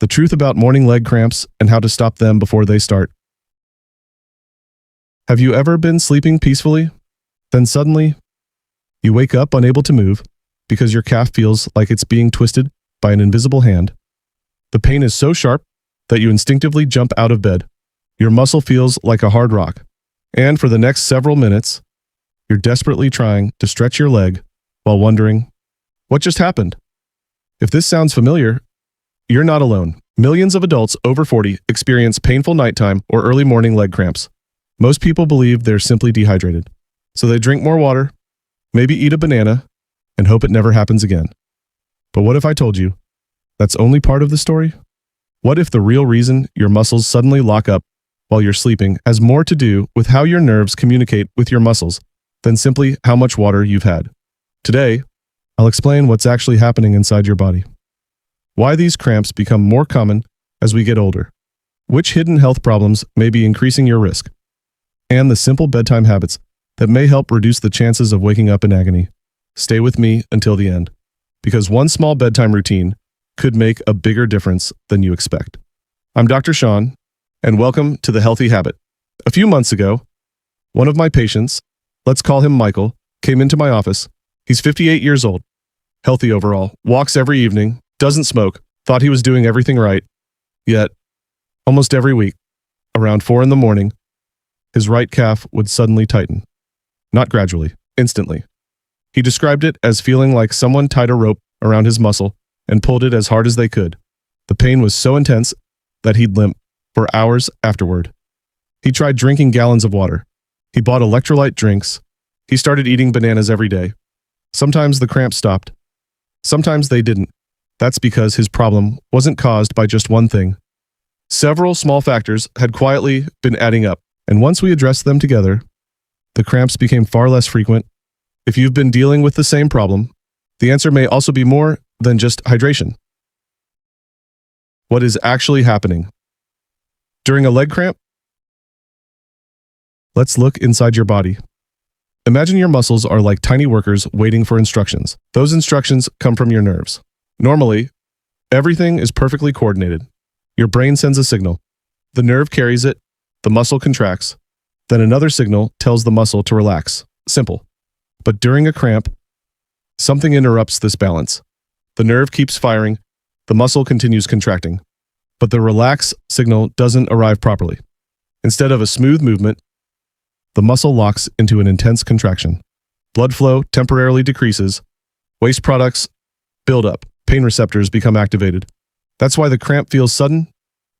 The truth about morning leg cramps and how to stop them before they start. Have you ever been sleeping peacefully? Then suddenly, you wake up unable to move because your calf feels like it's being twisted by an invisible hand. The pain is so sharp that you instinctively jump out of bed. Your muscle feels like a hard rock. And for the next several minutes, you're desperately trying to stretch your leg while wondering, what just happened? If this sounds familiar, you're not alone. Millions of adults over 40 experience painful nighttime or early morning leg cramps. Most people believe they're simply dehydrated, so they drink more water, maybe eat a banana, and hope it never happens again. But what if I told you that's only part of the story? What if the real reason your muscles suddenly lock up while you're sleeping has more to do with how your nerves communicate with your muscles than simply how much water you've had? Today, I'll explain what's actually happening inside your body, why these cramps become more common as we get older, which hidden health problems may be increasing your risk, and the simple bedtime habits that may help reduce the chances of waking up in agony. Stay with me until the end, because one small bedtime routine could make a bigger difference than you expect. I'm Dr. Shawn, and welcome to The Healthy Habit. A few months ago, one of my patients, let's call him Michael, came into my office. He's 58 years old, healthy overall, walks every evening, doesn't smoke, thought he was doing everything right. Yet, almost every week, around 4 in the morning, his right calf would suddenly tighten. Not gradually, instantly. He described it as feeling like someone tied a rope around his muscle and pulled it as hard as they could. The pain was so intense that he'd limp for hours afterward. He tried drinking gallons of water. He bought electrolyte drinks. He started eating bananas every day. Sometimes the cramps stopped. Sometimes they didn't. That's because his problem wasn't caused by just one thing. Several small factors had quietly been adding up, and once we addressed them together, the cramps became far less frequent. If you've been dealing with the same problem, the answer may also be more than just hydration. What is actually happening? During a leg cramp? Let's look inside your body. Imagine your muscles are like tiny workers waiting for instructions. Those instructions come from your nerves. Normally, everything is perfectly coordinated. Your brain sends a signal. The nerve carries it, the muscle contracts, then another signal tells the muscle to relax. Simple. But during a cramp, something interrupts this balance. The nerve keeps firing, the muscle continues contracting, but the relax signal doesn't arrive properly. Instead of a smooth movement, the muscle locks into an intense contraction. Blood flow temporarily decreases, waste products build up, pain receptors become activated. That's why the cramp feels sudden,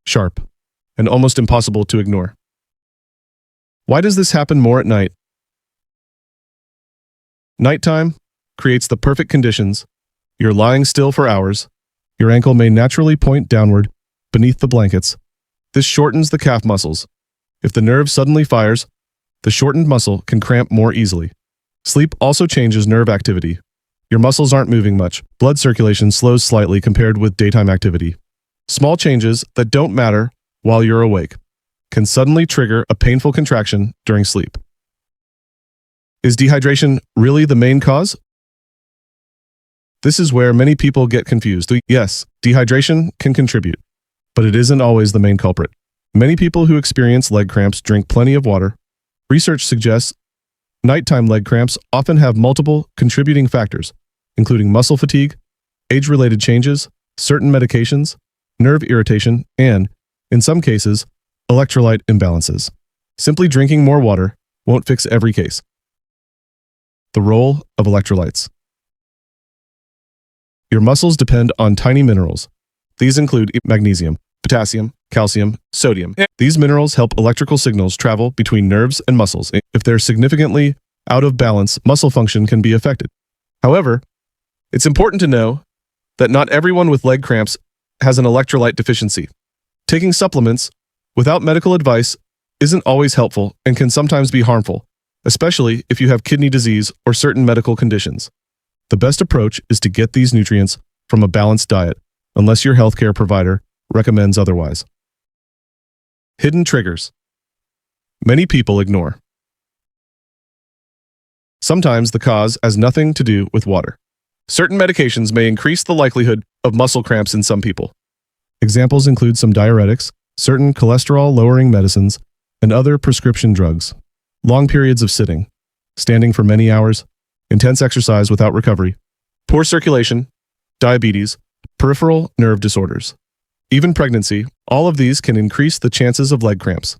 sharp, and almost impossible to ignore. Why does this happen more at night? Nighttime creates the perfect conditions. You're lying still for hours. Your ankle may naturally point downward beneath the blankets. This shortens the calf muscles. If the nerve suddenly fires, the shortened muscle can cramp more easily. Sleep also changes nerve activity. Your muscles aren't moving much. Blood circulation slows slightly compared with daytime activity. Small changes that don't matter while you're awake can suddenly trigger a painful contraction during sleep. Is dehydration really the main cause? This is where many people get confused. Yes, dehydration can contribute, but it isn't always the main culprit. Many people who experience leg cramps drink plenty of water. Research suggests nighttime leg cramps often have multiple contributing factors, including muscle fatigue, age-related changes, certain medications, nerve irritation, and, in some cases, electrolyte imbalances. Simply drinking more water won't fix every case. The role of electrolytes. Your muscles depend on tiny minerals. These include magnesium, potassium, calcium, sodium. These minerals help electrical signals travel between nerves and muscles. If they're significantly out of balance, muscle function can be affected. However, it's important to know that not everyone with leg cramps has an electrolyte deficiency. Taking supplements without medical advice isn't always helpful and can sometimes be harmful, especially if you have kidney disease or certain medical conditions. The best approach is to get these nutrients from a balanced diet, unless your healthcare provider recommends otherwise. Hidden triggers. Many people ignore. Sometimes the cause has nothing to do with water. Certain medications may increase the likelihood of muscle cramps in some people. Examples include some diuretics, certain cholesterol-lowering medicines, and other prescription drugs. Long periods of sitting, standing for many hours, intense exercise without recovery, poor circulation, diabetes, peripheral nerve disorders. Even pregnancy, all of these can increase the chances of leg cramps.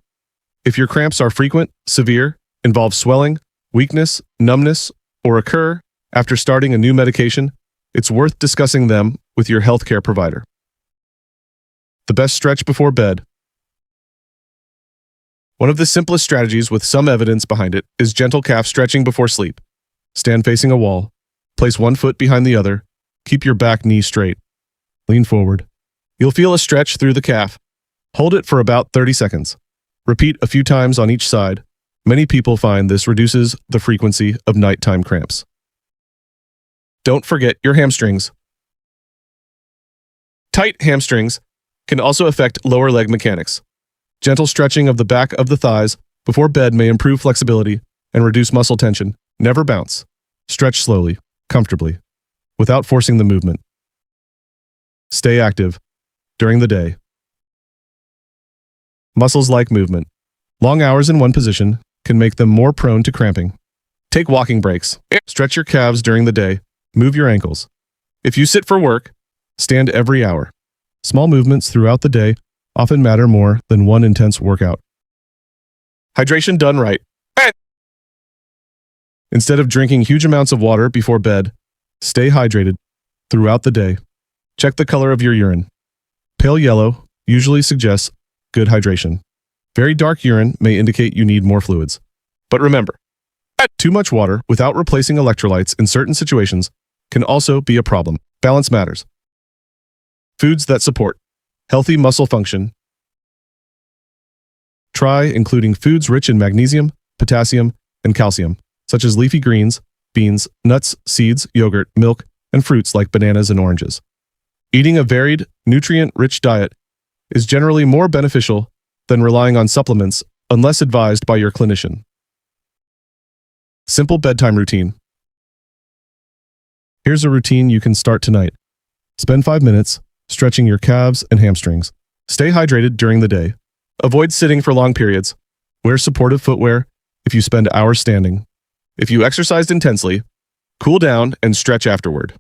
If your cramps are frequent, severe, involve swelling, weakness, numbness, or occur after starting a new medication, it's worth discussing them with your healthcare provider. The best stretch before bed. One of the simplest strategies with some evidence behind it is gentle calf stretching before sleep. Stand facing a wall. Place one foot behind the other. Keep your back knee straight. Lean forward. You'll feel a stretch through the calf. Hold it for about 30 seconds. Repeat a few times on each side. Many people find this reduces the frequency of nighttime cramps. Don't forget your hamstrings. Tight hamstrings can also affect lower leg mechanics. Gentle stretching of the back of the thighs before bed may improve flexibility and reduce muscle tension. Never bounce. Stretch slowly, comfortably, without forcing the movement. Stay active during the day. Muscles like movement. Long hours in one position can make them more prone to cramping. Take walking breaks. Stretch your calves during the day. Move your ankles. If you sit for work, stand every hour. Small movements throughout the day often matter more than one intense workout. Hydration done right. Instead of drinking huge amounts of water before bed, stay hydrated throughout the day. Check the color of your urine. Pale yellow usually suggests good hydration. Very dark urine may indicate you need more fluids. But remember, too much water without replacing electrolytes in certain situations can also be a problem. Balance matters. Foods that support healthy muscle function. Try including foods rich in magnesium, potassium, and calcium, such as leafy greens, beans, nuts, seeds, yogurt, milk, and fruits like bananas and oranges. Eating a varied, nutrient-rich diet is generally more beneficial than relying on supplements unless advised by your clinician. Simple bedtime routine. Here's a routine you can start tonight. Spend 5 minutes stretching your calves and hamstrings. Stay hydrated during the day. Avoid sitting for long periods. Wear supportive footwear if you spend hours standing. If you exercised intensely, cool down and stretch afterward.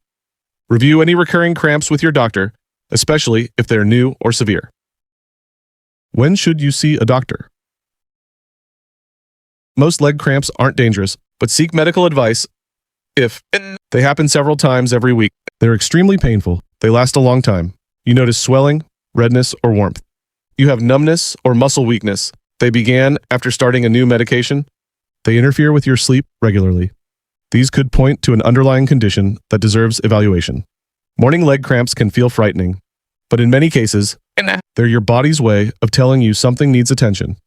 Review any recurring cramps with your doctor, especially if they're new or severe. When should you see a doctor? Most leg cramps aren't dangerous, but seek medical advice if they happen several times every week. They're extremely painful. They last a long time. You notice swelling, redness, or warmth. You have numbness or muscle weakness. They began after starting a new medication. They interfere with your sleep regularly. These could point to an underlying condition that deserves evaluation. Morning leg cramps can feel frightening, but in many cases, they're your body's way of telling you something needs attention.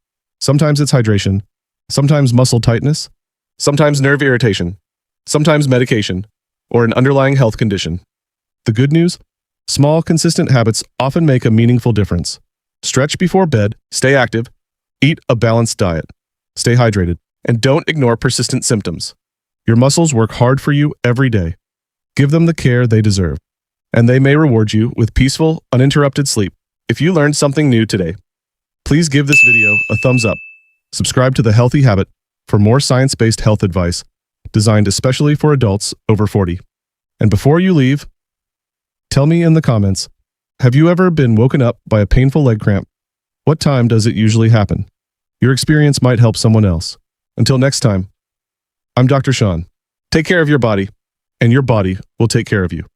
Sometimes it's hydration, sometimes muscle tightness, sometimes nerve irritation, sometimes medication, or an underlying health condition. The good news? Small, consistent habits often make a meaningful difference. Stretch before bed, stay active, eat a balanced diet, stay hydrated, and don't ignore persistent symptoms. Your muscles work hard for you every day. Give them the care they deserve, and they may reward you with peaceful, uninterrupted sleep. If you learned something new today, please give this video a thumbs up. Subscribe to The Healthy Habit for more science-based health advice designed especially for adults over 40. And before you leave, tell me in the comments, have you ever been woken up by a painful leg cramp? What time does it usually happen? Your experience might help someone else. Until next time, I'm Dr. Shawn. Take care of your body, and your body will take care of you.